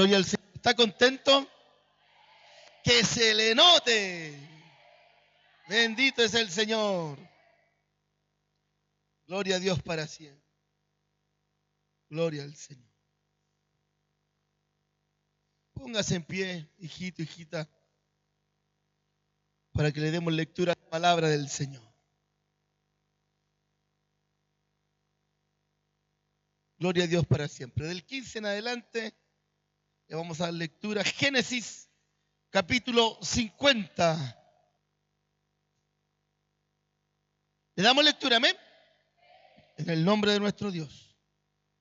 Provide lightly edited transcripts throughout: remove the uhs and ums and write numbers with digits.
Gloria al Señor. ¿Está contento? Que se le note. Bendito es el Señor. Gloria a Dios para siempre. Gloria al Señor. Póngase en pie, hijito, hijita, para que le demos lectura a la palabra del Señor. Gloria a Dios para siempre. Del 15 en adelante le vamos a dar lectura. Génesis, capítulo 50. Le damos lectura, amén. En el nombre de nuestro Dios,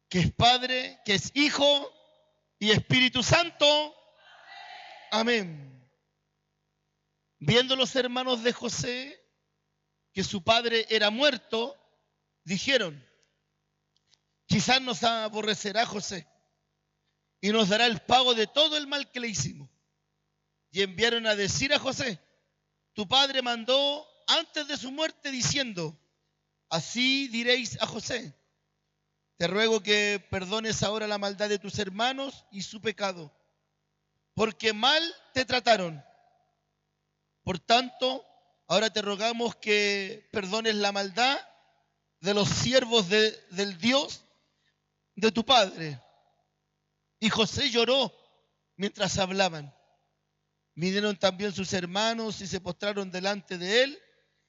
que es Padre, que es Hijo y Espíritu Santo. Amén. Viendo los hermanos de José que su padre era muerto, dijeron: quizás nos aborrecerá José y nos dará el pago de todo el mal que le hicimos. Y enviaron a decir a José: tu padre mandó antes de su muerte diciendo: así diréis a José, te ruego que perdones ahora la maldad de tus hermanos y su pecado, porque mal te trataron. Por tanto, ahora te rogamos que perdones la maldad de los siervos del Dios de tu padre. Y José lloró mientras hablaban. Vinieron también sus hermanos y se postraron delante de él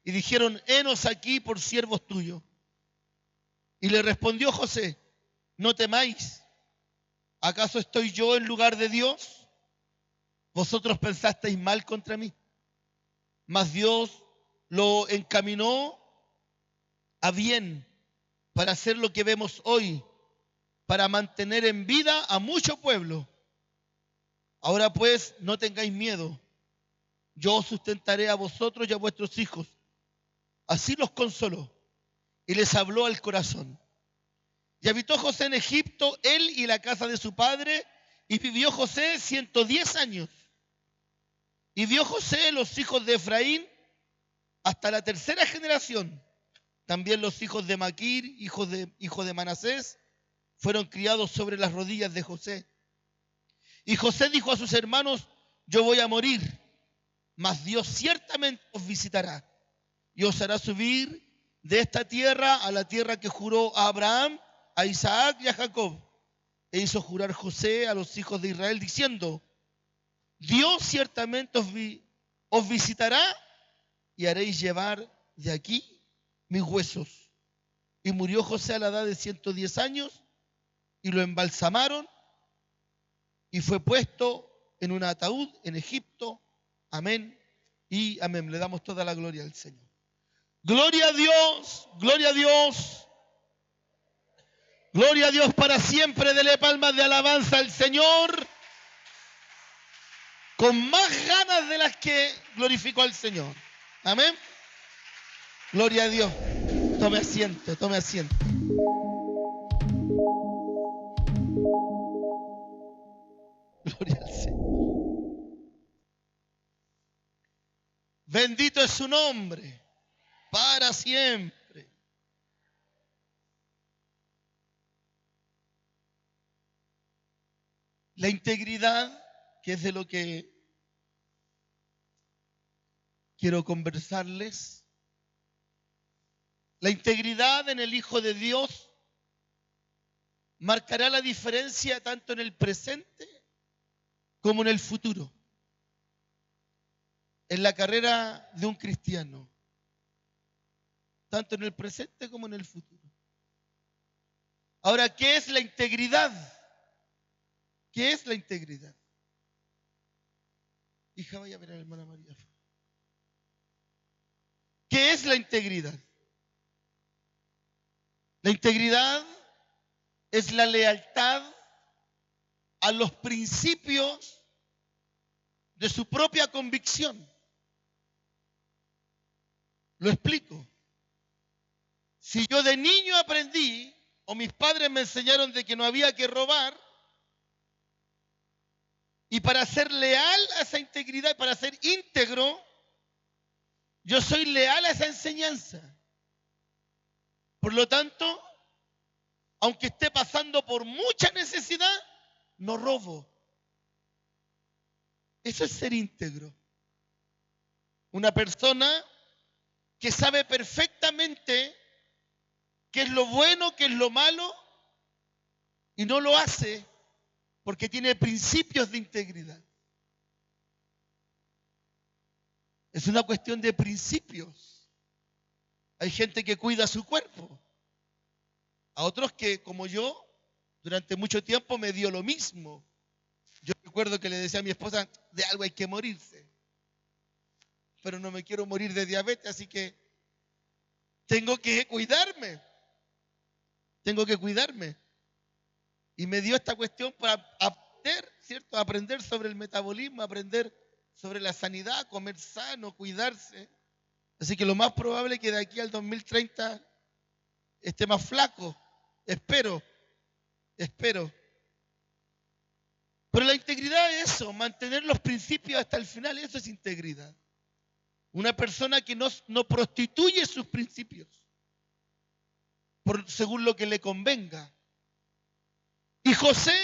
y dijeron: henos aquí por siervos tuyos. Y le respondió José: no temáis, ¿acaso estoy yo en lugar de Dios? Vosotros pensasteis mal contra mí, mas Dios lo encaminó a bien para hacer lo que vemos hoy, para mantener en vida a mucho pueblo. Ahora pues no tengáis miedo, yo os sustentaré a vosotros y a vuestros hijos. Así los consoló y les habló al corazón. Y habitó José en Egipto, él y la casa de su padre, y vivió José 110 años. Y vio José los hijos de Efraín hasta la tercera generación. También los hijos de Maquir, hijo de Manasés, fueron criados sobre las rodillas de José. Y José dijo a sus hermanos: yo voy a morir, mas Dios ciertamente os visitará y os hará subir de esta tierra a la tierra que juró a Abraham, a Isaac y a Jacob. E hizo jurar José a los hijos de Israel diciendo: Dios ciertamente os visitará y haréis llevar de aquí mis huesos. Y murió José a la edad de 110 años y lo embalsamaron y fue puesto en un ataúd en Egipto. Amén y amén. Le damos toda la gloria al Señor. Gloria a Dios, gloria a Dios. Gloria a Dios para siempre. Dele palmas de alabanza al Señor con más ganas de las que glorificó al Señor. Amén. Gloria a Dios. Tome asiento, tome asiento. Gloria al Señor. Bendito es su nombre para siempre. La integridad, que es de lo que quiero conversarles. La integridad en el Hijo de Dios marcará la diferencia tanto en el presente como en el futuro, en la carrera de un cristiano, tanto en el presente como en el futuro. Ahora, ¿qué es la integridad? ¿Qué es la integridad? Hija, vaya a ver a la hermana María. ¿Qué es la integridad? La integridad es la lealtad a los principios de su propia convicción. Lo explico. Si yo de niño aprendí, o mis padres me enseñaron de que no había que robar, y para ser leal a esa integridad, para ser íntegro, yo soy leal a esa enseñanza. Por lo tanto, aunque esté pasando por mucha necesidad, no robo, Eso es ser íntegro. Una persona que sabe perfectamente qué es lo bueno, qué es lo malo, y no lo hace porque tiene principios de integridad. Es una cuestión de principios. Hay gente que cuida su cuerpo. A otros que, como yo, durante mucho tiempo me dio lo mismo. Yo recuerdo que le decía a mi esposa, de algo hay que morirse. Pero no me quiero morir de diabetes, así que tengo que cuidarme. Tengo que cuidarme. Y me dio esta cuestión para aprender, ¿cierto? Aprender sobre el metabolismo, aprender sobre la sanidad, comer sano, cuidarse. Así que lo más probable es que de aquí al 2030 esté más flaco. Espero. Pero la integridad es eso, mantener los principios hasta el final, eso es integridad. Una persona que no prostituye sus principios según lo que le convenga. Y José,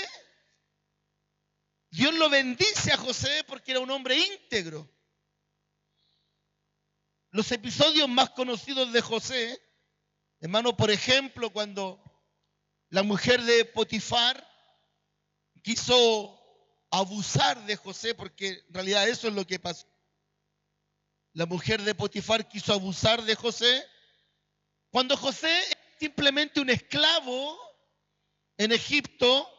Dios lo bendice a José porque era un hombre íntegro. Los episodios más conocidos de José, hermano, por ejemplo, cuando la mujer de Potifar quiso abusar de José, porque en realidad eso es lo que pasó. La mujer de Potifar quiso abusar de José, cuando José es simplemente un esclavo en Egipto,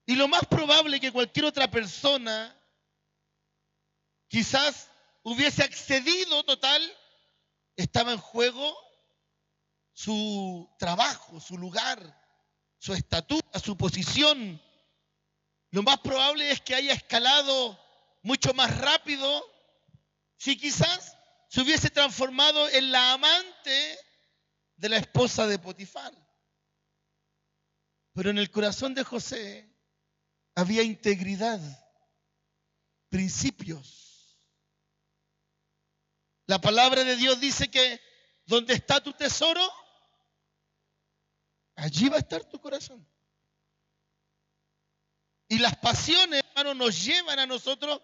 y lo más probable que cualquier otra persona quizás hubiese accedido total, estaba en juego su trabajo, su lugar, su estatura, su posición. Lo más probable es que haya escalado mucho más rápido si quizás se hubiese transformado en la amante de la esposa de Potifar. Pero en el corazón de José había integridad, principios. La palabra de Dios dice que donde está tu tesoro, allí va a estar tu corazón. Y las pasiones, hermano, nos llevan a nosotros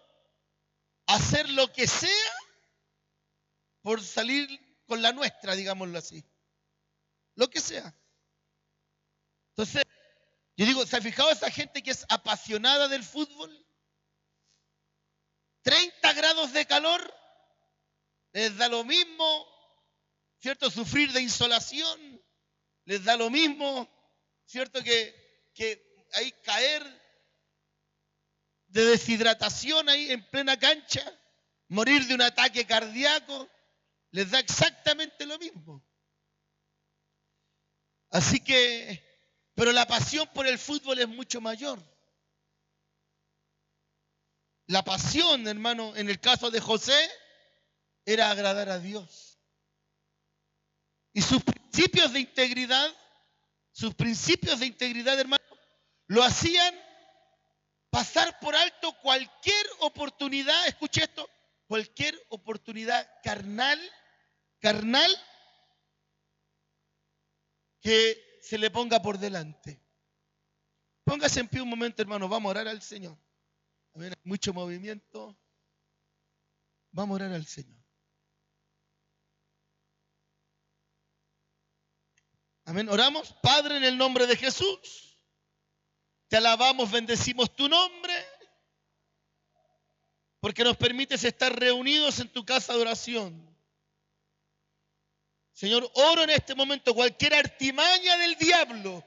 a hacer lo que sea por salir con la nuestra, digámoslo así. Lo que sea. Entonces, yo digo, ¿se ha fijado esa gente que es apasionada del fútbol? 30 grados de calor, les da lo mismo, ¿cierto? Sufrir de insolación, les da lo mismo, ¿cierto? Que ahí caer de deshidratación ahí en plena cancha, morir de un ataque cardíaco, les da exactamente lo mismo. Así que, pero la pasión por el fútbol es mucho mayor. La pasión, hermano, en el caso de José, era agradar a Dios. Y sus principios de integridad, hermano, lo hacían pasar por alto cualquier oportunidad, escuche esto, cualquier oportunidad carnal que se le ponga por delante. Póngase en pie un momento, hermano, vamos a orar al Señor. A ver, hay mucho movimiento. Vamos a orar al Señor. Amén. Oramos. Padre, en el nombre de Jesús, te alabamos, bendecimos tu nombre, porque nos permites estar reunidos en tu casa de oración. Señor, oro en este momento cualquier artimaña del diablo,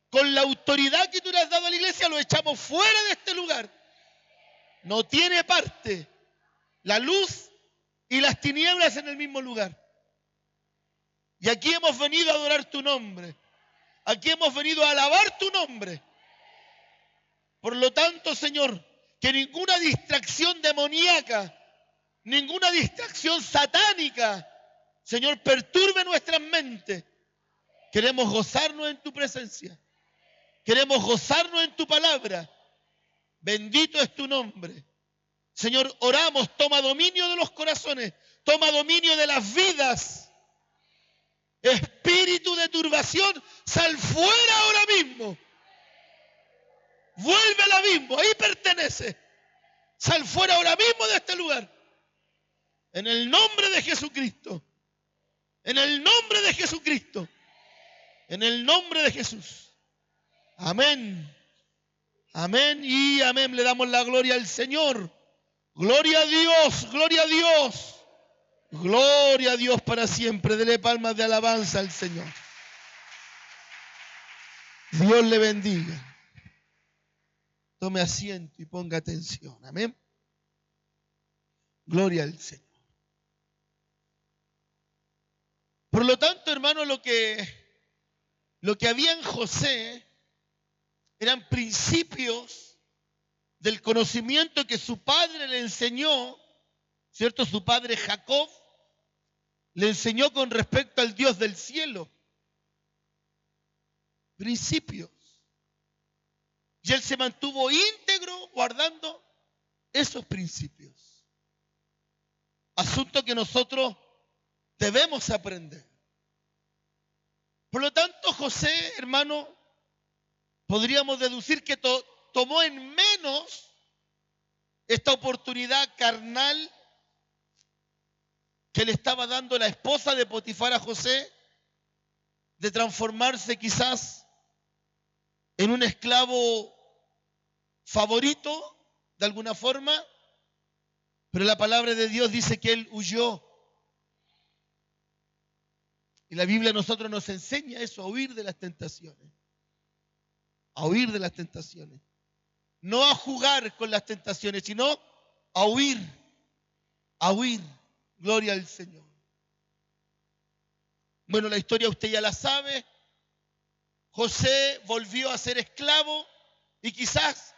con la autoridad que tú le has dado a la iglesia, lo echamos fuera de este lugar. No tiene parte la luz y las tinieblas en el mismo lugar. Y aquí hemos venido a adorar tu nombre. Aquí hemos venido a alabar tu nombre. Por lo tanto, Señor, que ninguna distracción demoníaca, ninguna distracción satánica, Señor, perturbe nuestras mentes. Queremos gozarnos en tu presencia. Queremos gozarnos en tu palabra. Bendito es tu nombre. Señor, oramos, toma dominio de los corazones, toma dominio de las vidas. Espíritu espíritu de turbación, sal fuera ahora mismo. Vuelve al abismo, ahí pertenece. Sal fuera ahora mismo de este lugar. En el nombre de Jesucristo. En el nombre de Jesucristo. En el nombre de Jesús. Amén. Amén y amén. Le damos la gloria al Señor. Gloria a Dios, gloria a Dios. Gloria a Dios para siempre. Dele palmas de alabanza al Señor. Dios le bendiga. Tome asiento y ponga atención. Amén. Gloria al Señor. Por lo tanto, hermano, lo que había en José eran principios del conocimiento que su padre le enseñó, ¿cierto? Su padre Jacob le enseñó con respecto al Dios del cielo. Principios. Y él se mantuvo íntegro guardando esos principios. Asunto que nosotros debemos aprender. Por lo tanto, José, hermano, podríamos deducir que tomó en menos esta oportunidad carnal que le estaba dando la esposa de Potifar a José de transformarse quizás en un esclavo favorito de alguna forma, pero la palabra de Dios dice que él huyó. Y la Biblia a nosotros nos enseña eso, a huir de las tentaciones. A huir de las tentaciones. No a jugar con las tentaciones, sino a huir. A huir. Gloria al Señor. Bueno, la historia usted ya la sabe. José volvió a ser esclavo y quizás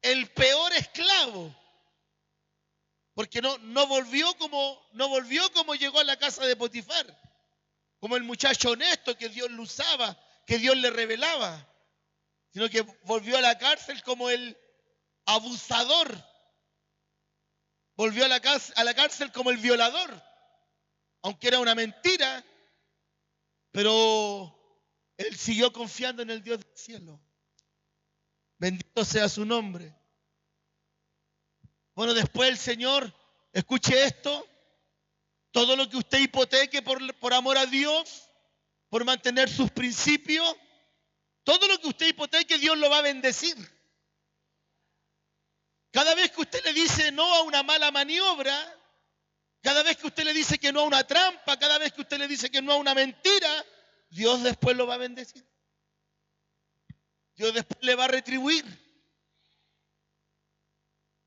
el peor esclavo. Porque no volvió como llegó a la casa de Potifar. Como el muchacho honesto que Dios lo usaba, que Dios le revelaba. Sino que volvió a la cárcel como el abusador. Volvió a la cárcel como el violador. Aunque era una mentira, pero él siguió confiando en el Dios del cielo. Bendito sea su nombre. Bueno, después el Señor, escuche esto, todo lo que usted hipoteque por amor a Dios, por mantener sus principios, todo lo que usted hipoteque, Dios lo va a bendecir. Cada vez que usted le dice no a una mala maniobra, cada vez que usted le dice que no a una trampa, cada vez que usted le dice que no a una mentira, Dios después lo va a bendecir. Dios después le va a retribuir.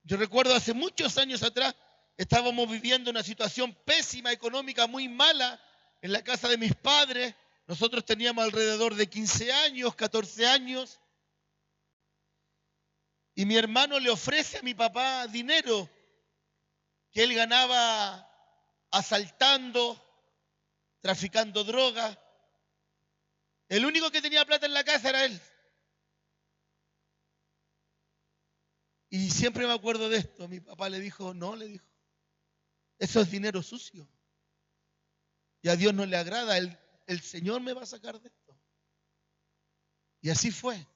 Yo recuerdo hace muchos años atrás, estábamos viviendo una situación pésima, económica, muy mala, en la casa de mis padres. Nosotros teníamos alrededor de 15 años, 14 años. Y mi hermano le ofrece a mi papá dinero que él ganaba asaltando, traficando drogas. El único que tenía plata en la casa era él. Y siempre me acuerdo de esto. Mi papá le dijo, no, le dijo, eso es dinero sucio. Y a Dios no le agrada, el Señor me va a sacar de esto. Y así fue.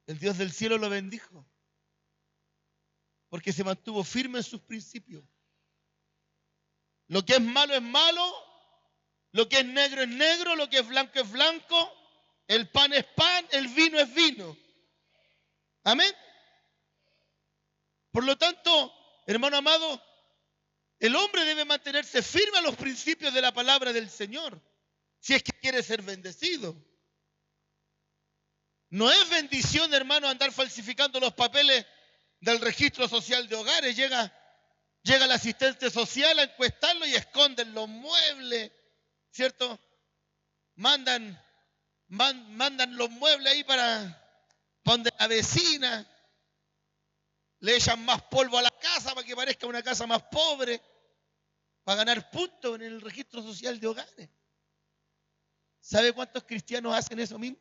El Dios del cielo lo bendijo. Porque se mantuvo firme en sus principios. Lo que es malo, lo que es negro, lo que es blanco, el pan es pan, el vino es vino. Amén. Por lo tanto, hermano amado, el hombre debe mantenerse firme a los principios de la palabra del Señor, si es que quiere ser bendecido. No es bendición, hermano, andar falsificando los papeles del registro social de hogares. Llega el asistente social a encuestarlo y esconden los muebles, ¿cierto? Mandan los muebles ahí para donde la vecina. Le echan más polvo a la casa para que parezca una casa más pobre, para ganar puntos en el registro social de hogares. ¿Sabe cuántos cristianos hacen eso mismo?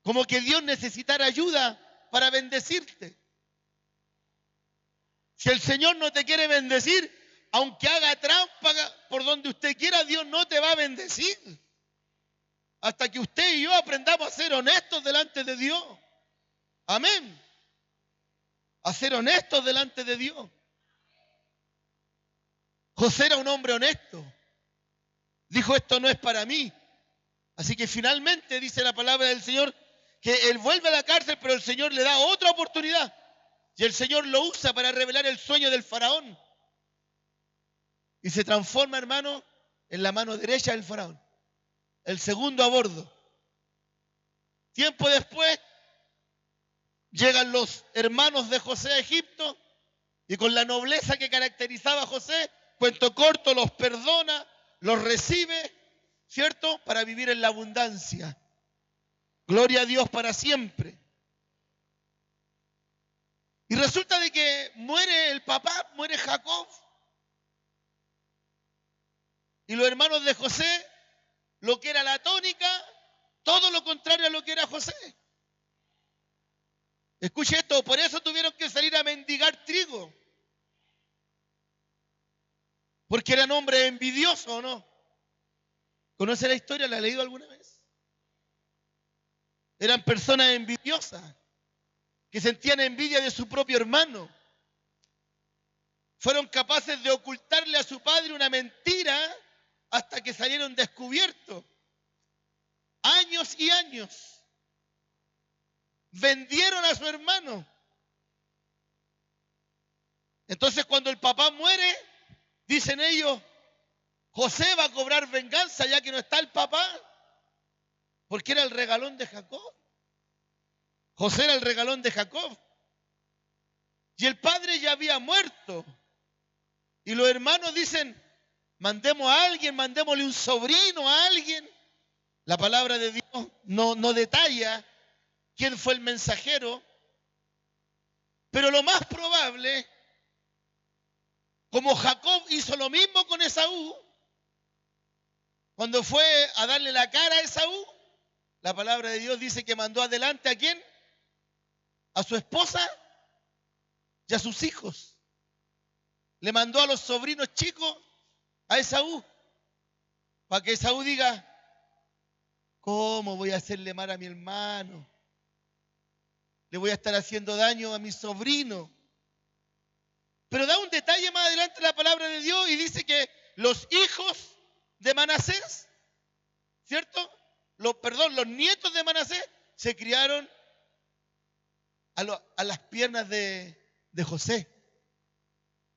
Como que Dios necesitara ayuda para bendecirte. Si el Señor no te quiere bendecir, aunque haga trampa por donde usted quiera, Dios no te va a bendecir. Hasta que usted y yo aprendamos a ser honestos delante de Dios. Amén. A ser honestos delante de Dios. José era un hombre honesto. Dijo, esto no es para mí. Así que finalmente dice la palabra del Señor que él vuelve a la cárcel, pero el Señor le da otra oportunidad. Y el Señor lo usa para revelar el sueño del faraón. Y se transforma, hermano, en la mano derecha del faraón. El segundo a bordo. Tiempo después, llegan los hermanos de José a Egipto y con la nobleza que caracterizaba a José, cuento corto, los perdona, los recibe, ¿cierto? Para vivir en la abundancia. Gloria a Dios para siempre. Y resulta de que muere el papá, muere Jacob. Y los hermanos de José, lo que era la tónica, todo lo contrario a lo que era José. Escuche esto, por eso tuvieron que salir a mendigar trigo. Porque eran hombres envidiosos, ¿o no? ¿Conoce la historia? ¿La ha leído alguna vez? Eran personas envidiosas, que sentían envidia de su propio hermano. Fueron capaces de ocultarle a su padre una mentira hasta que salieron descubiertos. Años y años. Vendieron a su hermano. Entonces cuando el papá muere, dicen ellos, José va a cobrar venganza ya que no está el papá, porque era el regalón de Jacob. José era el regalón de Jacob. Y el padre ya había muerto. Y los hermanos dicen, mandemos a alguien, mandémosle un sobrino a alguien. La palabra de Dios no detalla quién fue el mensajero. Pero lo más probable, como Jacob hizo lo mismo con Esaú, cuando fue a darle la cara a Esaú, la palabra de Dios dice que mandó adelante ¿a quién? A su esposa y a sus hijos. Le mandó a los sobrinos chicos a Esaú, para que Esaú diga, ¿cómo voy a hacerle mal a mi hermano? Le voy a estar haciendo daño a mi sobrino. Pero da un detalle más adelante en la palabra de Dios y dice que los hijos de Manasés, ¿cierto? Los nietos de Manasés se criaron a las piernas de José.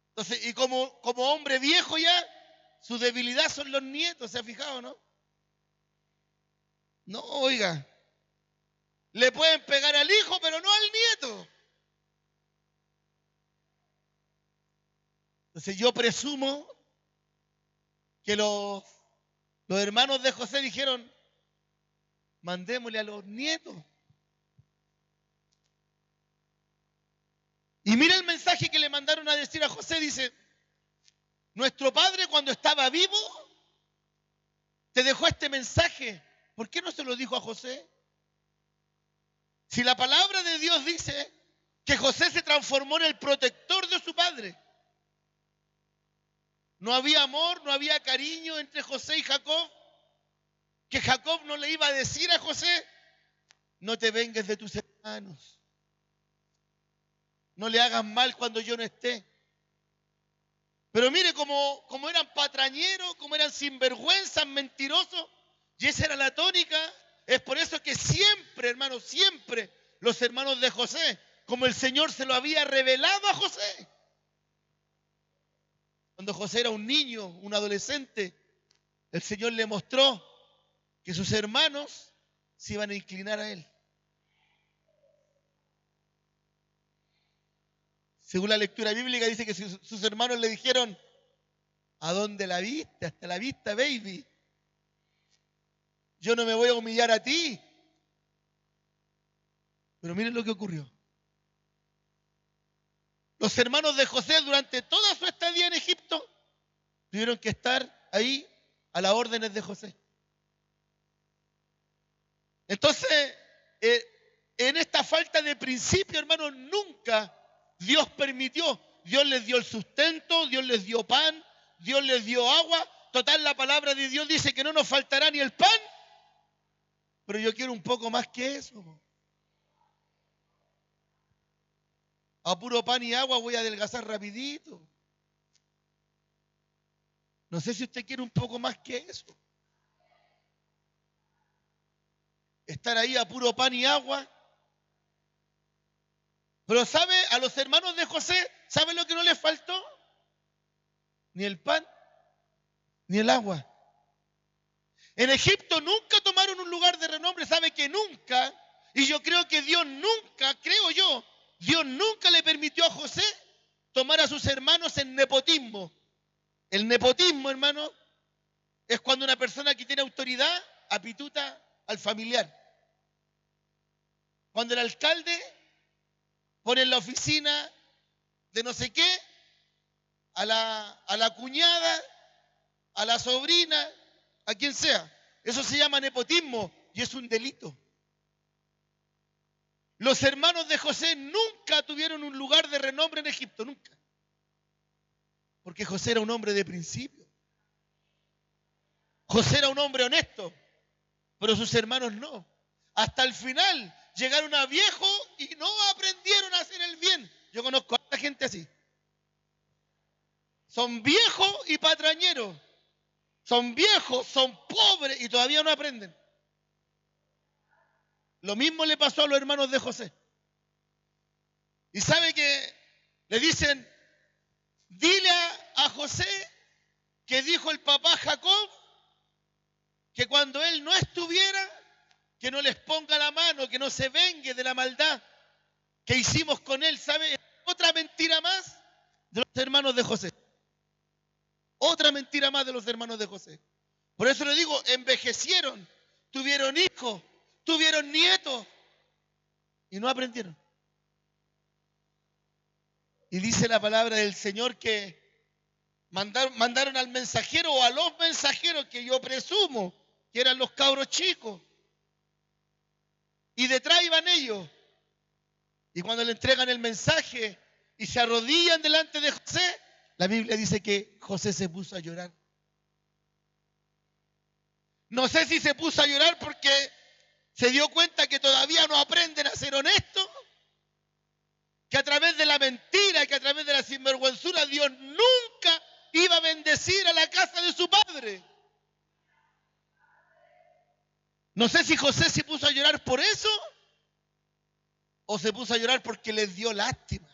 Entonces, y como hombre viejo ya, su debilidad son los nietos, ¿se ha fijado, no? No, oiga, le pueden pegar al hijo, pero no al nieto. Entonces yo presumo que los hermanos de José dijeron, mandémosle a los nietos. Y mira el mensaje que le mandaron a decir a José, dice, nuestro padre cuando estaba vivo te dejó este mensaje. ¿Por qué no se lo dijo a José? Si la palabra de Dios dice que José se transformó en el protector de su padre. No había amor, no había cariño entre José y Jacob. Que Jacob no le iba a decir a José, no te vengues de tus hermanos. No le hagas mal cuando yo no esté. Pero mire como eran patrañeros, como eran sinvergüenzas, mentirosos, y esa era la tónica. Es por eso que siempre, hermanos, siempre los hermanos de José, como el Señor se lo había revelado a José. Cuando José era un niño, un adolescente, el Señor le mostró que sus hermanos se iban a inclinar a él. Según la lectura bíblica dice que sus hermanos le dijeron, ¿a dónde la viste? Hasta la vista, baby. Yo no me voy a humillar a ti. Pero miren lo que ocurrió. Los hermanos de José durante toda su estadía en Egipto tuvieron que estar ahí a las órdenes de José. Entonces, en esta falta de principio, hermanos, nunca Dios permitió. Dios les dio el sustento, Dios les dio pan, Dios les dio agua. Total, la palabra de Dios dice que no nos faltará ni el pan. Pero yo quiero un poco más que eso. A puro pan y agua voy a adelgazar rapidito. No sé si usted quiere un poco más que eso. Estar ahí a puro pan y agua. Pero ¿sabe? A los hermanos de José, ¿sabe lo que no les faltó? Ni el pan, ni el agua. En Egipto nunca tomaron un lugar de renombre, ¿sabe que nunca? Y yo creo que Dios nunca le permitió a José tomar a sus hermanos en nepotismo. El nepotismo, hermano, es cuando una persona que tiene autoridad apituta al familiar. Cuando el alcalde pone en la oficina de no sé qué a la cuñada, a la sobrina, a quien sea. Eso se llama nepotismo y es un delito. Los hermanos de José nunca tuvieron un lugar de renombre en Egipto, nunca. Porque José era un hombre de principio. José era un hombre honesto, pero sus hermanos no. Hasta el final llegaron a viejos y no aprendieron a hacer el bien. Yo conozco a esta gente así. Son viejos y patrañeros. Son viejos, son pobres y todavía no aprenden. Lo mismo le pasó a los hermanos de José. Y sabe que le dicen, dile a José que dijo el papá Jacob que cuando él no estuviera, que no les ponga la mano, que no se vengue de la maldad que hicimos con él. ¿Sabe? Otra mentira más de los hermanos de José. Otra mentira más de los hermanos de José. Por eso le digo, envejecieron, tuvieron hijos, tuvieron nietos y no aprendieron. Y dice la palabra del Señor que mandaron al mensajero o a los mensajeros, que yo presumo que eran los cabros chicos. Y detrás iban ellos. Y cuando le entregan el mensaje y se arrodillan delante de José, la Biblia dice que José se puso a llorar. No sé si se puso a llorar porque se dio cuenta que todavía no aprenden a ser honestos, que a través de la mentira, que a través de la sinvergüenzura, Dios nunca iba a bendecir a la casa de su padre. No sé si José se puso a llorar por eso o se puso a llorar porque les dio lástima.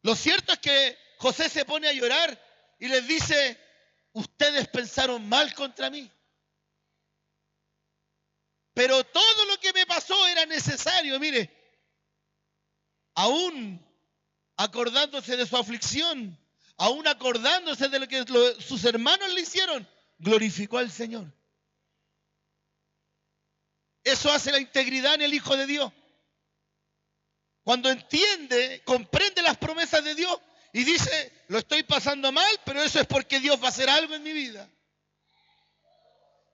Lo cierto es que José se pone a llorar y les dice, ustedes pensaron mal contra mí. Pero todo lo que me pasó era necesario, mire. Aún acordándose de su aflicción, aún acordándose de lo que sus hermanos le hicieron, glorificó al Señor. Eso hace la integridad en el Hijo de Dios. Cuando entiende, comprende las promesas de Dios y dice, lo estoy pasando mal, pero eso es porque Dios va a hacer algo en mi vida.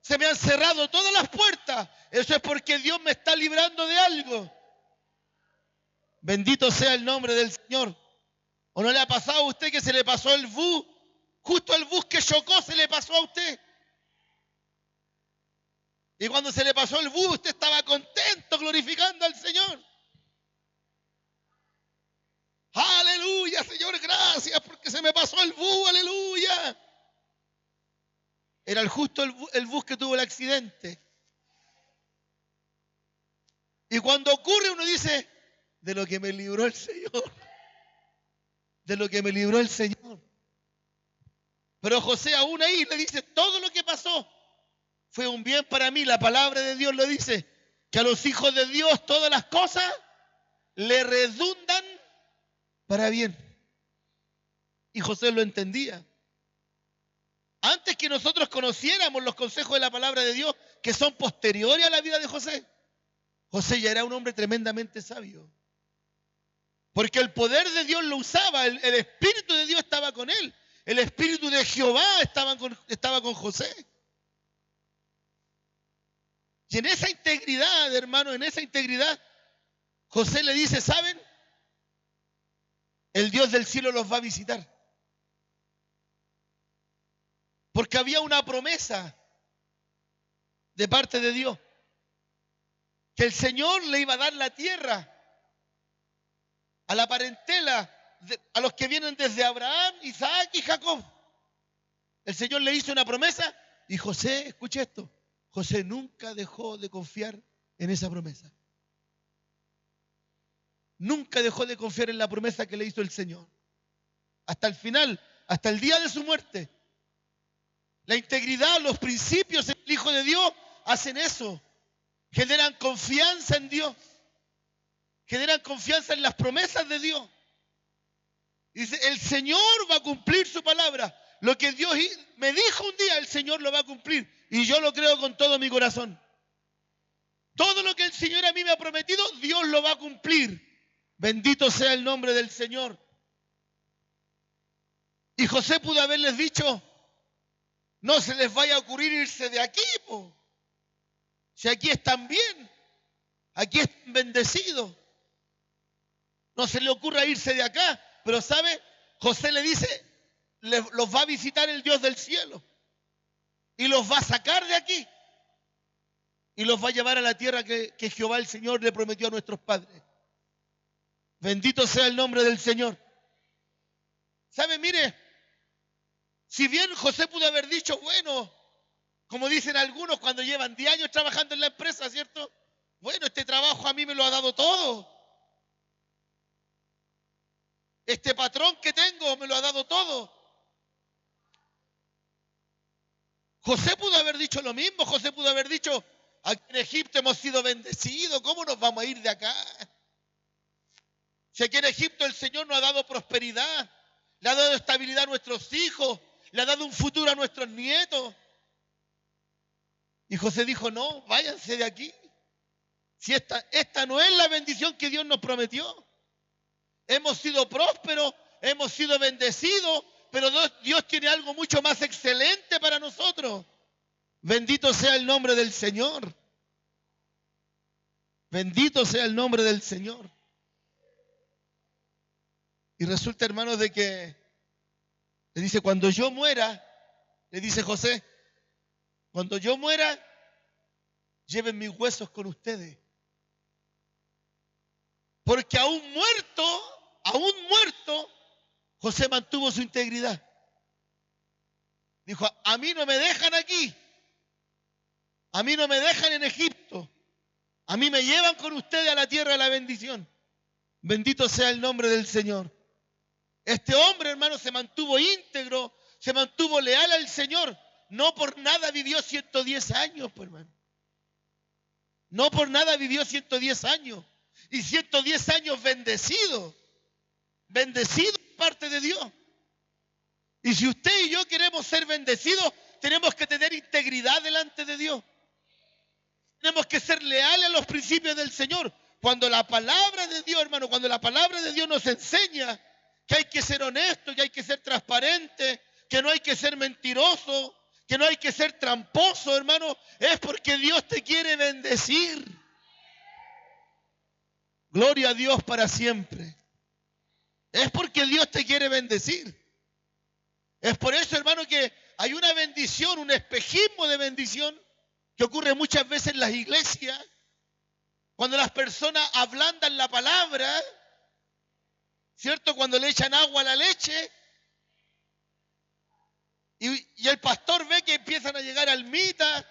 Se me han cerrado todas las puertas, eso es porque Dios me está librando de algo. Bendito sea el nombre del Señor. ¿O no le ha pasado a usted que se le pasó el bus? Justo el bus que chocó se le pasó a usted. Y cuando se le pasó el bus, usted estaba contento, glorificando al Señor. Aleluya, Señor, gracias porque se me pasó el bus, aleluya. Era justo el bus que tuvo el accidente. Y cuando ocurre uno dice, de lo que me libró el Señor. De lo que me libró el Señor. Pero José aún ahí le dice, todo lo que pasó fue un bien para mí. La palabra de Dios lo dice, que a los hijos de Dios todas las cosas le redundan para bien. Y José lo entendía. Antes que nosotros conociéramos los consejos de la palabra de Dios, que son posteriores a la vida de José, José ya era un hombre tremendamente sabio. Porque el poder de Dios lo usaba, el Espíritu de Dios estaba con él. El Espíritu de Jehová estaba con José. Y en esa integridad, hermano, en esa integridad, José le dice, ¿saben? El Dios del cielo los va a visitar. Porque había una promesa de parte de Dios, que el Señor le iba a dar la tierra a la parentela, a los que vienen desde Abraham, Isaac y Jacob. El Señor le hizo una promesa y José, escuche esto, José nunca dejó de confiar en esa promesa. Nunca dejó de confiar en la promesa que le hizo el Señor. Hasta el final, hasta el día de su muerte. La integridad, los principios del Hijo de Dios hacen eso. Generan confianza en Dios. Generan confianza en las promesas de Dios. Dice, el Señor va a cumplir su palabra. Lo que Dios me dijo un día, el Señor lo va a cumplir. Y yo lo creo con todo mi corazón. Todo lo que el Señor a mí me ha prometido, Dios lo va a cumplir. Bendito sea el nombre del Señor. Y José pudo haberles dicho, no se les vaya a ocurrir irse de aquí, po. Si aquí están bien, aquí están bendecidos. No se le ocurra irse de acá. Pero ¿sabe? José le dice, los va a visitar el Dios del cielo. Y los va a sacar de aquí. Y los va a llevar a la tierra que Jehová el Señor le prometió a nuestros padres. Bendito sea el nombre del Señor. ¿Sabe? Mire, si bien José pudo haber dicho, bueno, como dicen algunos cuando llevan 10 años trabajando en la empresa, ¿cierto? Bueno, este trabajo a mí me lo ha dado todo. Este patrón que tengo me lo ha dado todo. José pudo haber dicho lo mismo. José pudo haber dicho, aquí en Egipto hemos sido bendecidos, ¿cómo nos vamos a ir de acá? Si aquí en Egipto el Señor nos ha dado prosperidad, le ha dado estabilidad a nuestros hijos, le ha dado un futuro a nuestros nietos. Y José dijo, no, váyanse de aquí. Si esta no es la bendición que Dios nos prometió. Hemos sido prósperos, hemos sido bendecidos, pero Dios tiene algo mucho más excelente para nosotros. Bendito sea el nombre del Señor. Bendito sea el nombre del Señor. Y resulta, hermanos, de que le dice, cuando yo muera, le dice José, cuando yo muera, lleven mis huesos con ustedes. Porque aún muerto, José mantuvo su integridad. Dijo, a mí no me dejan aquí. A mí no me dejan en Egipto. A mí me llevan con ustedes a la tierra de la bendición. Bendito sea el nombre del Señor. Este hombre, hermano, se mantuvo íntegro, se mantuvo leal al Señor. No por nada vivió 110 años, pues, hermano. No por nada vivió 110 años. Y 110 años bendecido. Bendecido de parte de Dios. Y si usted y yo queremos ser bendecidos, tenemos que tener integridad delante de Dios. Tenemos que ser leales a los principios del Señor. Cuando la palabra de Dios, hermano, cuando la palabra de Dios nos enseña que hay que ser honesto, que hay que ser transparente, que no hay que ser mentiroso, que no hay que ser tramposo, hermano, es porque Dios te quiere bendecir. Gloria a Dios para siempre. Es porque Dios te quiere bendecir. Es por eso, hermano, que hay una bendición, un espejismo de bendición que ocurre muchas veces en las iglesias, cuando las personas ablandan la palabra, ¿cierto? Cuando le echan agua a la leche y el pastor ve que empiezan a llegar almitas,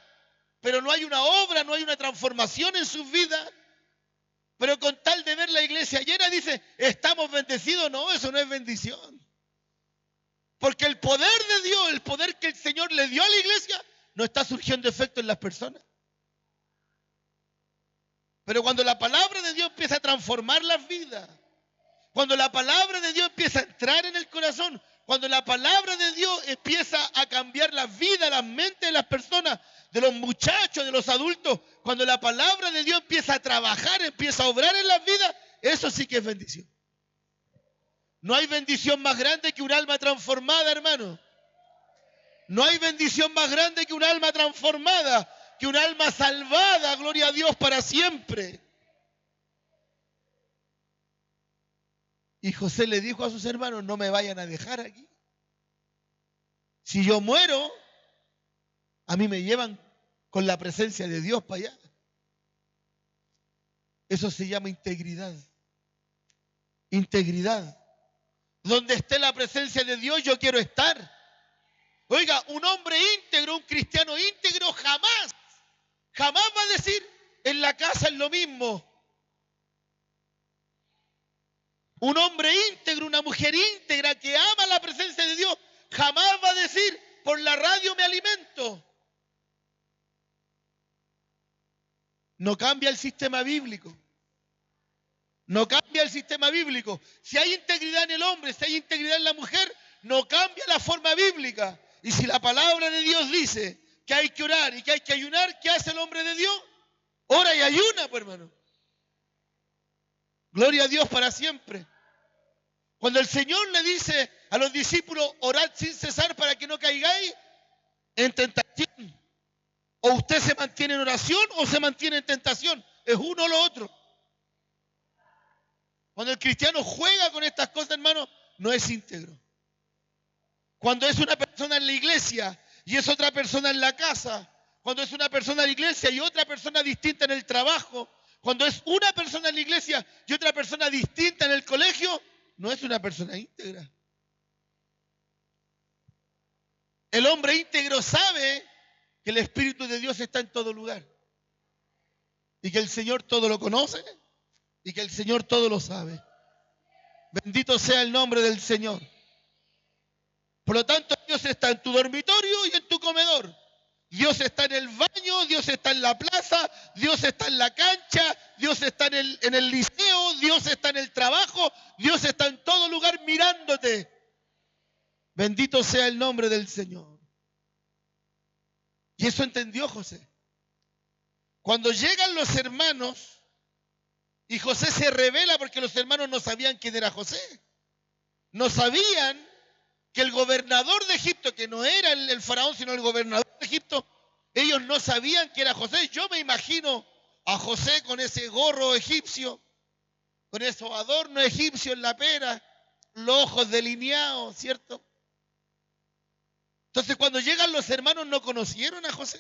pero no hay una obra, no hay una transformación en sus vidas. Pero con tal de ver la iglesia llena, dice, estamos bendecidos. No, eso no es bendición. Porque el poder de Dios, el poder que el Señor le dio a la iglesia, no está surgiendo efecto en las personas. Pero cuando la palabra de Dios empieza a transformar las vidas, cuando la palabra de Dios empieza a entrar en el corazón, cuando la palabra de Dios empieza a cambiar las vidas, las mentes de las personas, de los muchachos, de los adultos, cuando la palabra de Dios empieza a trabajar, empieza a obrar en las vidas, eso sí que es bendición. No hay bendición más grande que un alma transformada, hermano. No hay bendición más grande que un alma transformada, que un alma salvada, gloria a Dios para siempre. Y José le dijo a sus hermanos, no me vayan a dejar aquí. Si yo muero, A mí me llevan con la presencia de Dios para allá. Eso se llama integridad. Integridad. Donde esté la presencia de Dios, yo quiero estar. Oiga, un hombre íntegro, un cristiano íntegro, jamás va a decir, en la casa es lo mismo. Un hombre íntegro, una mujer íntegra que ama la presencia de Dios, jamás va a decir, por la radio me alimento. No cambia el sistema bíblico. No cambia el sistema bíblico. Si hay integridad en el hombre, si hay integridad en la mujer, no cambia la forma bíblica. Y si la palabra de Dios dice que hay que orar y que hay que ayunar, ¿qué hace el hombre de Dios? Ora y ayuna, pues, hermano. Gloria a Dios para siempre. Cuando el Señor le dice a los discípulos, orad sin cesar para que no caigáis en tentación. O usted se mantiene en oración o se mantiene en tentación. Es uno o lo otro. Cuando el cristiano juega con estas cosas, hermano, no es íntegro. Cuando es una persona en la iglesia y es otra persona en la casa, cuando es una persona en la iglesia y otra persona distinta en el trabajo, cuando es una persona en la iglesia y otra persona distinta en el colegio, no es una persona íntegra. El hombre íntegro sabe que el Espíritu de Dios está en todo lugar y que el Señor todo lo conoce y que el Señor todo lo sabe. Bendito sea el nombre del Señor. Por lo tanto, Dios está en tu dormitorio y en tu comedor. Dios está en el baño, Dios está en la plaza, Dios está en la cancha, Dios está en el liceo, Dios está en el trabajo, Dios está en todo lugar mirándote. Bendito sea el nombre del Señor. Y eso entendió José. Cuando llegan los hermanos y José se revela porque los hermanos no sabían quién era José. No sabían que el gobernador de Egipto, que no era el faraón, sino el gobernador de Egipto, ellos no sabían que era José. Yo me imagino a José con ese gorro egipcio, con esos adornos egipcios en la pera, los ojos delineados, ¿cierto? Entonces cuando llegan los hermanos no conocieron a José.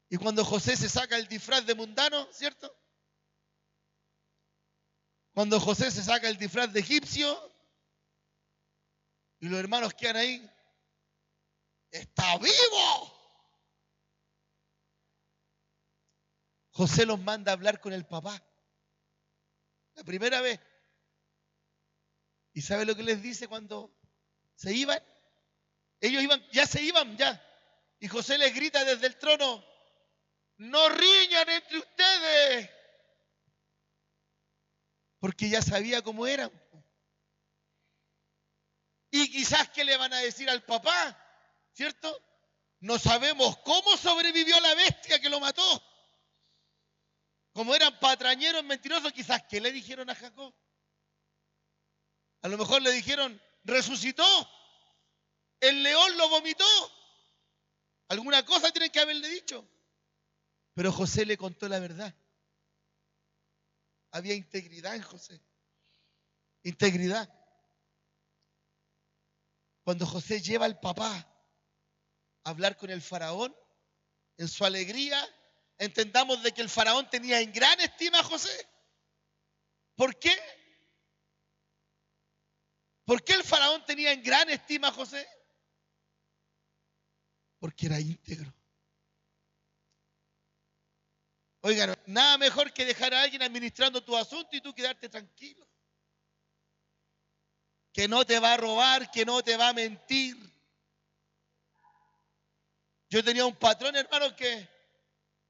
Y cuando José se saca el disfraz de mundano, ¿cierto? Cuando José se saca el disfraz de egipcio y los hermanos quedan ahí, ¡está vivo! José los manda a hablar con el papá. La primera vez. ¿Y sabe lo que les dice cuando se iban? Ellos ya se iban, ya. Y José les grita desde el trono, no riñan entre ustedes. Porque ya sabía cómo eran. Y quizás qué le van a decir al papá, ¿cierto? No sabemos cómo sobrevivió la bestia que lo mató. Como eran patrañeros mentirosos, quizás qué le dijeron a Jacob. A lo mejor le dijeron, resucitó, el león lo vomitó. Alguna cosa tienen que haberle dicho. Pero José le contó la verdad. Había integridad en José. Integridad. Cuando José lleva al papá a hablar con el faraón, en su alegría, entendamos de que el faraón tenía en gran estima a José. ¿Por qué? ¿Por qué el faraón tenía en gran estima a José? Porque era íntegro. Oigan, nada mejor que dejar a alguien administrando tu asunto y tú quedarte tranquilo. Que no te va a robar, que no te va a mentir. Yo tenía un patrón, hermano, que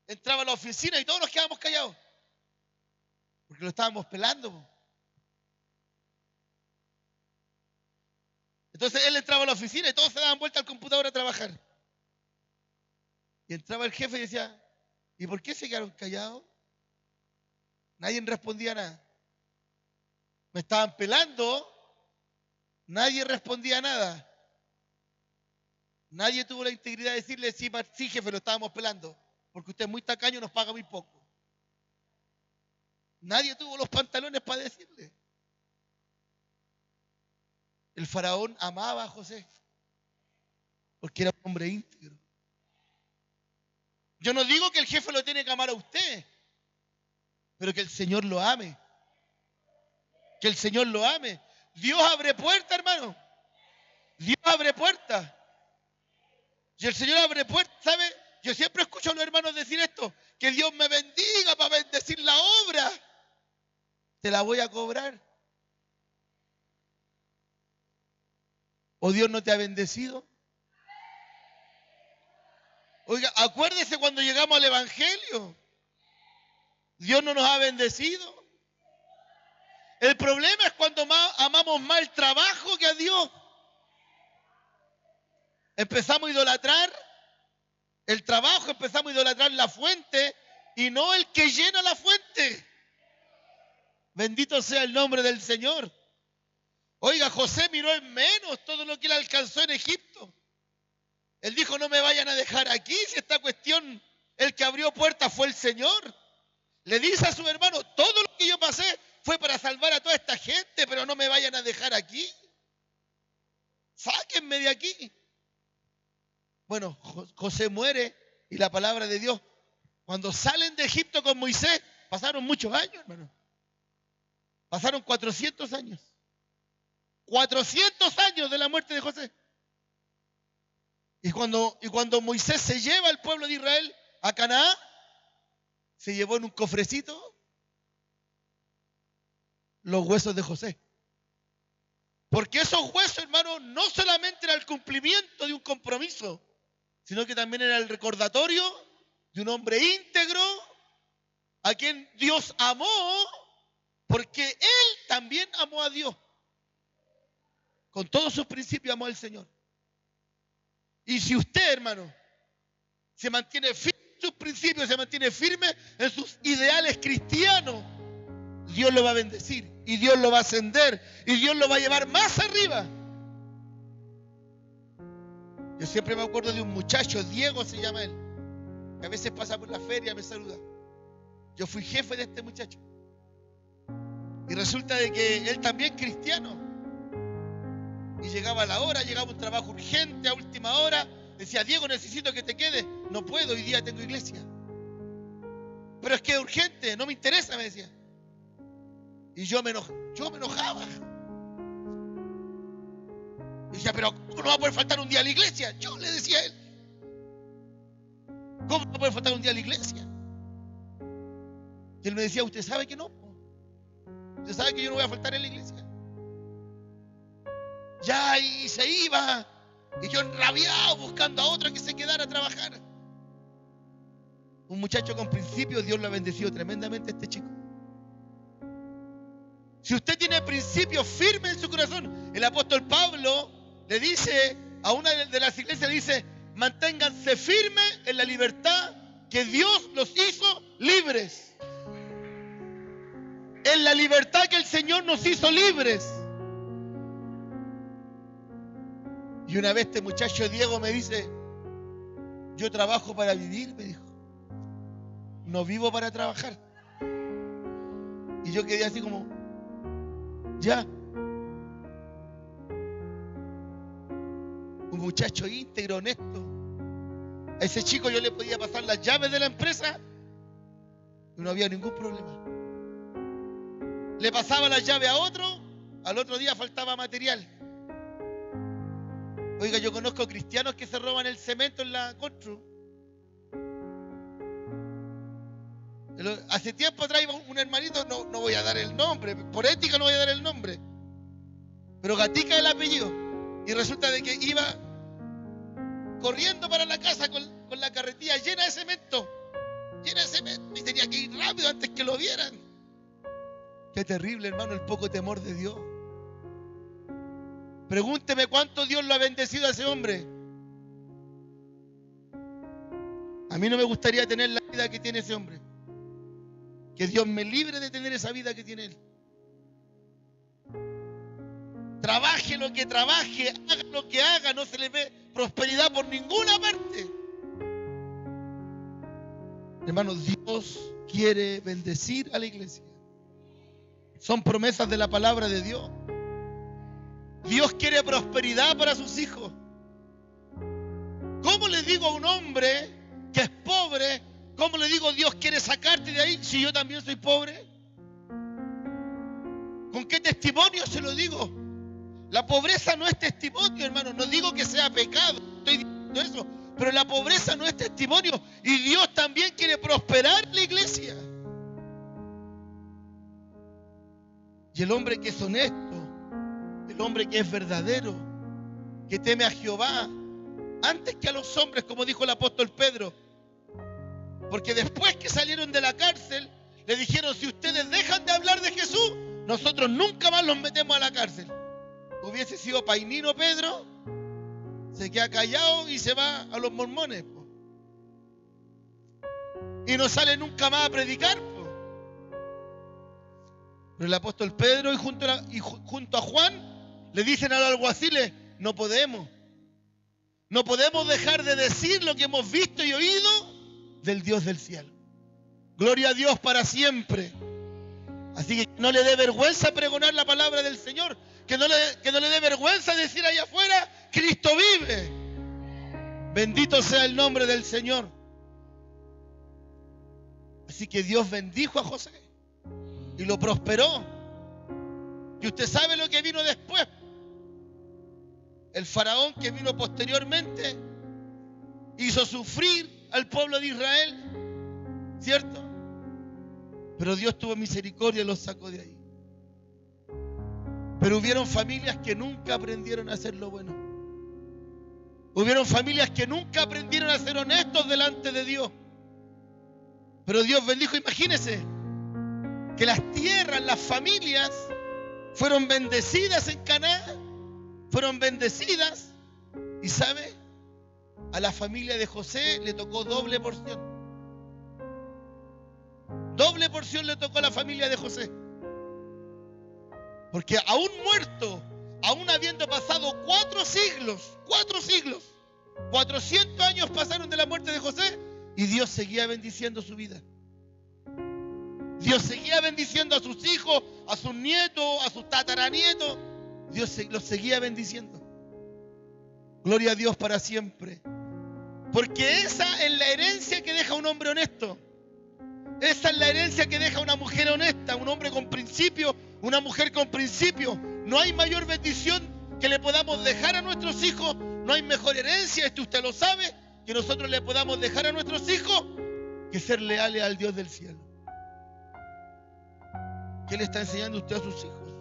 entraba a la oficina y todos nos quedábamos callados. Porque lo estábamos pelando. Entonces él entraba a la oficina y todos se daban vuelta al computador a trabajar. Y entraba el jefe y decía, ¿y por qué se quedaron callados? Nadie respondía nada. Me estaban pelando, nadie respondía nada. Nadie tuvo la integridad de decirle, sí, jefe, lo estábamos pelando, porque usted es muy tacaño y nos paga muy poco. Nadie tuvo los pantalones para decirle. El faraón amaba a José. porque era un hombre íntegro. Yo no digo que el jefe lo tiene que amar a usted, pero que el Señor lo ame. Que el Señor lo ame. Dios abre puertas, hermano. Dios abre puertas. Y el Señor abre puertas, ¿sabe? Yo siempre escucho a los hermanos decir esto, que Dios me bendiga para bendecir la obra. Te la voy a cobrar. ¿O Dios no te ha bendecido? Oiga, acuérdese cuando llegamos al Evangelio. Dios no nos ha bendecido. El problema es cuando amamos más el trabajo que a Dios. Empezamos a idolatrar el trabajo, empezamos a idolatrar la fuente y no el que llena la fuente. Bendito sea el nombre del Señor. Oiga, José miró en menos todo lo que él alcanzó en Egipto. Él dijo, no me vayan a dejar aquí, si esta cuestión, el que abrió puertas fue el Señor. Le dice a su hermano, todo lo que yo pasé fue para salvar a toda esta gente, pero no me vayan a dejar aquí. Sáquenme de aquí. Bueno, José muere y la palabra de Dios, cuando salen de Egipto con Moisés, pasaron muchos años, hermano. Pasaron 400 años. 400 años de la muerte de José. Y cuando Moisés se lleva al pueblo de Israel a Canaán, se llevó en un cofrecito los huesos de José. Porque esos huesos, hermano, no solamente era el cumplimiento de un compromiso, sino que también era el recordatorio de un hombre íntegro a quien Dios amó, porque él también amó a Dios. Con todos sus principios amó al Señor. Y si usted, hermano, se mantiene firme en sus principios, se mantiene firme en sus ideales cristianos, Dios lo va a bendecir y Dios lo va a ascender y Dios lo va a llevar más arriba. Yo siempre me acuerdo de un muchacho, Diego se llama él, que a veces pasa por la feria y me saluda. Yo fui jefe de este muchacho. Y resulta de que él también cristiano. Y llegaba a la hora, llegaba un trabajo urgente a última hora. Decía, Diego, necesito que te quedes. No puedo, hoy día tengo iglesia. Pero es que es urgente, no me interesa, me decía. Y yo me enojaba. Y decía, pero ¿cómo no va a poder faltar un día a la iglesia? Yo le decía a él. ¿Cómo no va a poder faltar un día a la iglesia? Y él me decía, ¿usted sabe que no? ¿Usted sabe que yo no voy a faltar en la iglesia? Ya, y se iba. Y yo enrabiado buscando a otro que se quedara a trabajar. Un muchacho con principios, Dios lo ha bendecido tremendamente a este chico. Si usted tiene principios firmes en su corazón, el apóstol Pablo le dice a una de las iglesias, le dice, manténganse firmes en la libertad que Dios los hizo libres. En la libertad que el Señor nos hizo libres. Y una vez este muchacho Diego me dice, yo trabajo para vivir, me dijo. No vivo para trabajar. Y yo quedé así como, ya. Un muchacho íntegro, honesto. A ese chico yo le podía pasar las llaves de la empresa y no había ningún problema. Le pasaba las llaves a otro, al otro día faltaba material. Oiga, yo conozco cristianos que se roban el cemento en la constru. Hace tiempo atrás iba un hermanito, no voy a dar el nombre, por ética no voy a dar el nombre, pero Gatica es el apellido. Y resulta de que iba corriendo para la casa con la carretilla llena de cemento, y tenía que ir rápido antes que lo vieran. Qué terrible, hermano, el poco temor de Dios. Pregúnteme cuánto Dios lo ha bendecido a ese hombre. A mí no me gustaría tener la vida que tiene ese hombre. Que Dios me libre de tener esa vida que tiene él. Trabaje lo que trabaje, haga lo que haga, no se le ve prosperidad por ninguna parte. Hermanos, Dios quiere bendecir a la iglesia. Son promesas de la palabra de Dios. Dios quiere prosperidad para sus hijos. digo a un hombre que es pobre, cómo le digo Dios quiere sacarte de ahí si yo también soy pobre? ¿Con qué testimonio se lo digo? La pobreza no es testimonio, hermano. No digo que sea pecado, estoy diciendo eso, pero la pobreza no es testimonio. Y Dios también quiere prosperar la iglesia. Y el hombre que es honesto, el hombre que es verdadero, que teme a Jehová, antes que a los hombres, como dijo el apóstol Pedro. Porque después que salieron de la cárcel, le dijeron: si ustedes dejan de hablar de Jesús, nosotros nunca más los metemos a la cárcel. Hubiese sido painino Pedro, se queda callado y se va a los mormones, po. Y no sale nunca más a predicar, po. Pero el apóstol Pedro y junto a Juan le dicen a los alguaciles: no podemos dejar de decir lo que hemos visto y oído del Dios del cielo. Gloria a Dios para siempre. Así que no le dé vergüenza pregonar la palabra del Señor. Que no le dé vergüenza decir allá afuera: Cristo vive. Bendito sea el nombre del Señor. Así que Dios bendijo a José y lo prosperó. Y usted sabe lo que vino después. El faraón que vino posteriormente hizo sufrir al pueblo de Israel, ¿cierto? Pero Dios tuvo misericordia y los sacó de ahí. Pero hubieron familias que nunca aprendieron a hacer lo bueno. Hubieron familias que nunca aprendieron a ser honestos delante de Dios. Pero Dios bendijo. Imagínense que las tierras, las familias fueron bendecidas en Canaán. Fueron bendecidas. Y ¿sabe? A la familia de José le tocó doble porción. Doble porción le tocó a la familia de José. Porque aún muerto, aún habiendo pasado 4 siglos, 400 años pasaron de la muerte de José, y Dios seguía bendiciendo su vida. Dios seguía bendiciendo a sus hijos, a sus nietos, a sus tataranietos. Dios los seguía bendiciendo. Gloria a Dios para siempre. Porque esa es la herencia que deja un hombre honesto. Esa es la herencia que deja una mujer honesta, un hombre con principio, una mujer con principio. No hay mayor bendición que le podamos dejar a nuestros hijos. No hay mejor herencia, esto usted lo sabe, que nosotros le podamos dejar a nuestros hijos, que ser leales al Dios del cielo. ¿Qué le está enseñando usted a sus hijos?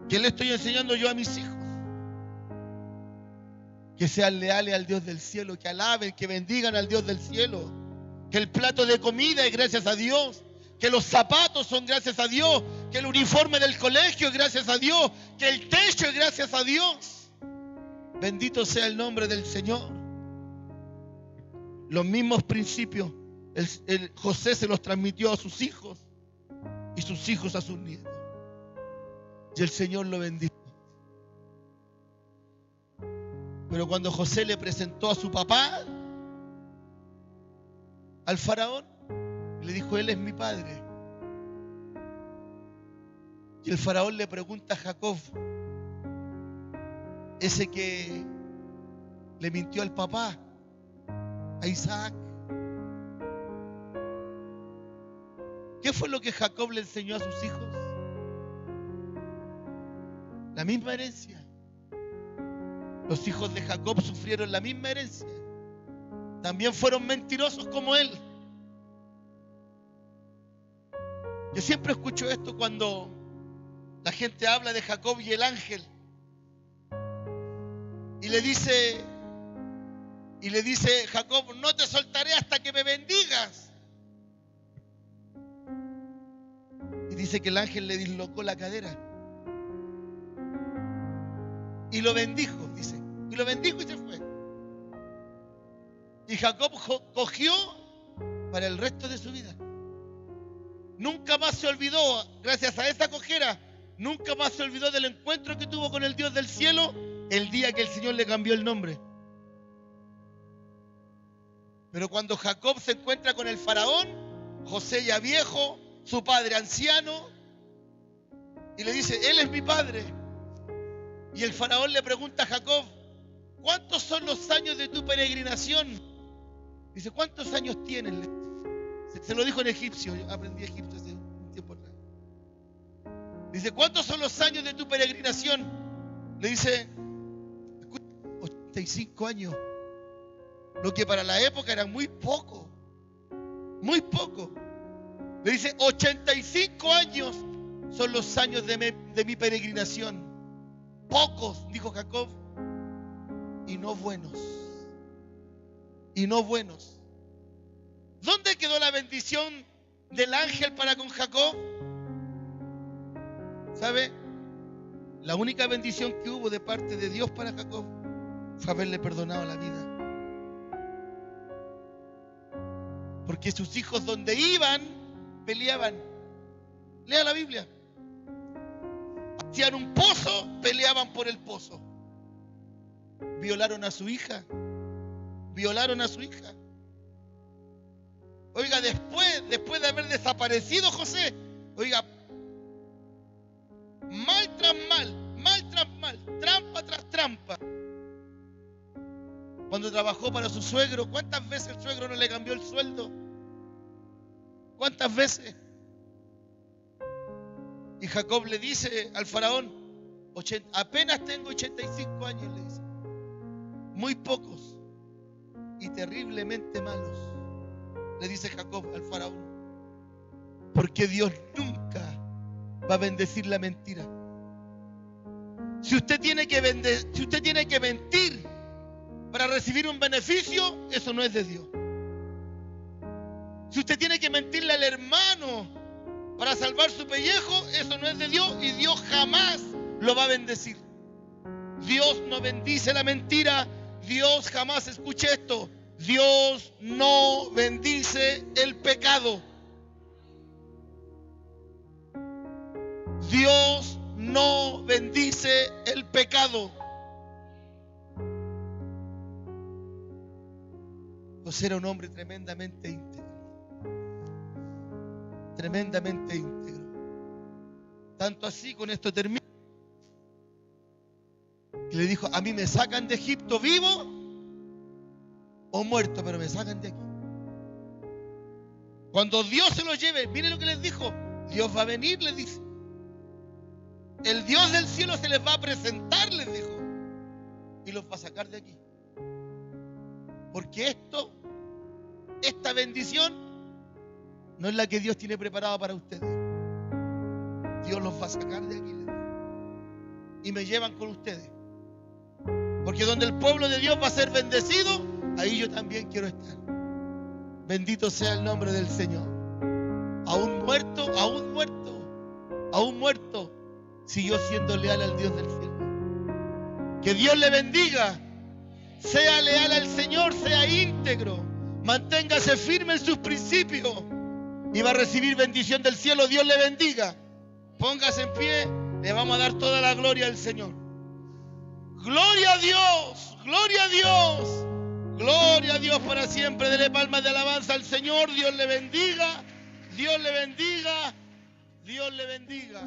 ¿Qué le estoy enseñando yo a mis hijos? Que sean leales al Dios del cielo, que alaben, que bendigan al Dios del cielo. Que el plato de comida es gracias a Dios, que los zapatos son gracias a Dios, que el uniforme del colegio es gracias a Dios, que el techo es gracias a Dios. Bendito sea el nombre del Señor. Los mismos principios José se los transmitió a sus hijos y sus hijos a sus nietos. Y el Señor lo bendijo. Pero cuando José le presentó a su papá, al faraón, le dijo: él es mi padre. Y el faraón le pregunta a Jacob, ese que le mintió al papá, a Isaac, ¿qué fue lo que Jacob le enseñó a sus hijos? La misma herencia. Los hijos de Jacob sufrieron la misma herencia. También fueron mentirosos como él. Yo siempre escucho esto cuando la gente habla de Jacob y el ángel. Y le dice Jacob: no te soltaré hasta que me bendigas. Y dice que el ángel le dislocó la cadera. Y lo bendijo, dice. Y lo bendijo y se fue. Y Jacob cogió para el resto de su vida. Nunca más se olvidó, gracias a esa cojera, nunca más se olvidó del encuentro que tuvo con el Dios del cielo el día que el Señor le cambió el nombre. Pero cuando Jacob se encuentra con el faraón, José ya viejo, su padre anciano, y le dice: él es mi padre. Y el faraón le pregunta a Jacob: ¿cuántos son los años de tu peregrinación? Dice, ¿cuántos años tienes? Se lo dijo en egipcio, yo aprendí egipcio hace un tiempo atrás. Dice, ¿cuántos son los años de tu peregrinación? Le dice, 85 años. Lo que para la época era muy poco. Muy poco. Le dice, 85 años son los años de mi peregrinación. Pocos, dijo Jacob, y no buenos. Y no buenos. ¿Dónde quedó la bendición del ángel para con Jacob? ¿Sabe? La única bendición que hubo de parte de Dios para Jacob fue haberle perdonado la vida. Porque sus hijos donde iban, peleaban. Lea la Biblia. Hacían un pozo, peleaban por el pozo. Violaron a su hija. Violaron a su hija. Oiga, después de haber desaparecido José, oiga, mal tras mal, trampa tras trampa. Cuando trabajó para su suegro, ¿cuántas veces el suegro no le cambió el sueldo? ¿Cuántas veces? Y Jacob le dice al faraón, apenas tengo 85 años, le dice. Muy pocos y terriblemente malos, le dice Jacob al faraón. Porque Dios nunca va a bendecir la mentira. Si usted tiene que mentir para recibir un beneficio, eso no es de Dios. Si usted tiene que mentirle al hermano para salvar su pellejo, eso no es de Dios y Dios jamás lo va a bendecir. Dios no bendice la mentira. Dios jamás, escuche esto, Dios no bendice el pecado. Dios no bendice el pecado. José era un hombre tremendamente íntegro. Tremendamente íntegro. Tanto así, con esto termino, que le dijo, a mí me sacan de Egipto vivo o muerto, pero me sacan de aquí. Cuando Dios se los lleve, miren lo que les dijo, Dios va a venir, les dice. El Dios del cielo se les va a presentar, les dijo, y los va a sacar de aquí. Porque esta bendición no es la que Dios tiene preparada para ustedes. Dios los va a sacar de aquí, les dijo, y me llevan con ustedes. Porque donde el pueblo de Dios va a ser bendecido, ahí yo también quiero estar. Bendito sea el nombre del Señor. Aún muerto, siguió siendo leal al Dios del cielo. Que Dios le bendiga. Sea leal al Señor, sea íntegro. Manténgase firme en sus principios y va a recibir bendición del cielo. Dios le bendiga. Póngase en pie. Le vamos a dar toda la gloria al Señor. Gloria a Dios, gloria a Dios, gloria a Dios para siempre. Dele palmas de alabanza al Señor. Dios le bendiga, Dios le bendiga, Dios le bendiga.